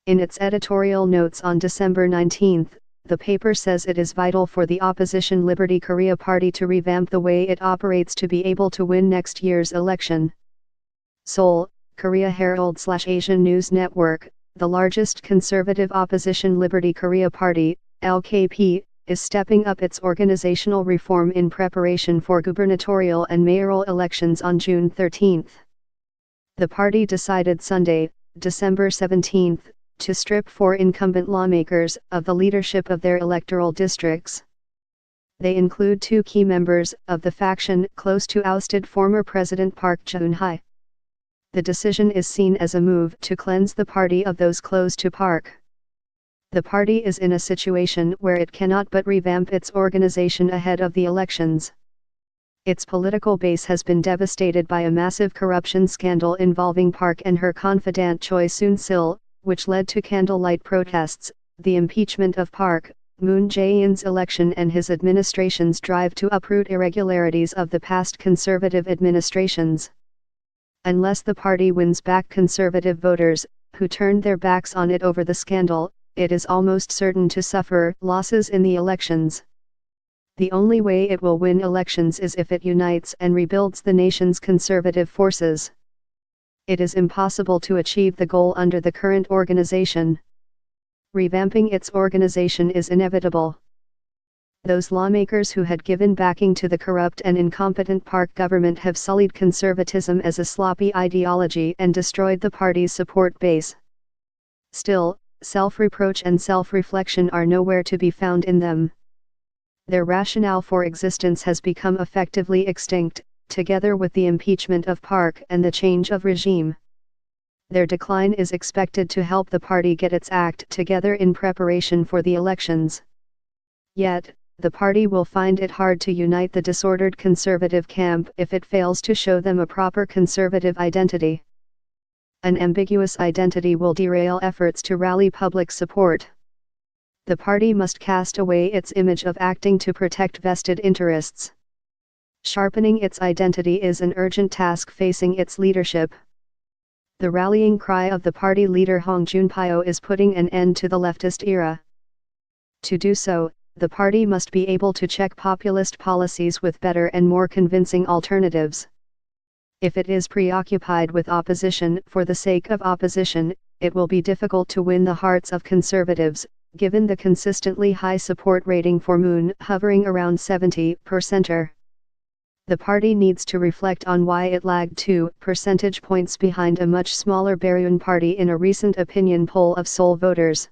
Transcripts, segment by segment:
In its editorial notes on December 19, the paper says it is vital for the opposition Liberty Korea Party to revamp the way it operates to be able to win next year's election. Seoul, Korea Herald/Asian News Network, the largest conservative opposition Liberty Korea Party, LKP, is stepping up its organizational reform in preparation for gubernatorial and mayoral elections on June 13. The party decided Sunday, December 17, to strip 4 incumbent lawmakers of the leadership of their electoral districts. They include 2 key members of the faction close to ousted former President Park Geun-hye. The decision is seen as a move to cleanse the party of those close to Park. The party is in a situation where it cannot but revamp its organization ahead of the elections. Its political base has been devastated by a massive corruption scandal involving Park and her confidant Choi Soon-sil, which led to candlelight protests, the impeachment of Park, Moon Jae-in's election and his administration's drive to uproot irregularities of the past conservative administrations. Unless the party wins back conservative voters, who turned their backs on it over the scandal, it is almost certain to suffer losses in the elections. The only way it will win elections is if it unites and rebuilds the nation's conservative forces. It is impossible to achieve the goal under the current organization. Revamping its organization is inevitable. Those lawmakers who had given backing to the corrupt and incompetent Park government have sullied conservatism as a sloppy ideology and destroyed the party's support base. Still, self-reproach and self-reflection are nowhere to be found in them. Their rationale for existence has become effectively extinct, together with the impeachment of Park and the change of regime. Their decline is expected to help the party get its act together in preparation for the elections. Yet, the party will find it hard to unite the disordered conservative camp if it fails to show them a proper conservative identity. An ambiguous identity will derail efforts to rally public support. The party must cast away its image of acting to protect vested interests. Sharpening its identity is an urgent task facing its leadership. The rallying cry of the party leader Hong Junpyo is putting an end to the leftist era. To do so, the party must be able to check populist policies with better and more convincing alternatives. If it is preoccupied with opposition for the sake of opposition, it will be difficult to win the hearts of conservatives, given the consistently high support rating for Moon hovering around 70%. The party needs to reflect on why it lagged 2 percentage points behind a much smaller Bareun party in a recent opinion poll of Seoul voters.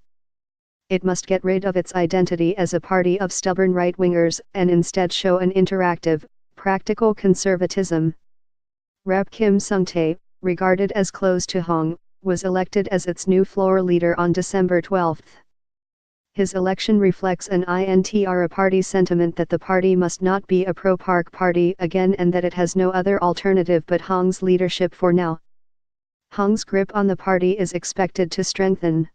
It must get rid of its identity as a party of stubborn right-wingers and instead show an interactive, practical conservatism. Rep. Kim Sung-tae, regarded as close to Hong, was elected as its new floor leader on December 12. His election reflects an INTRA party sentiment that the party must not be a pro-Park party again and that it has no other alternative but Hong's leadership for now. Hong's grip on the party is expected to strengthen.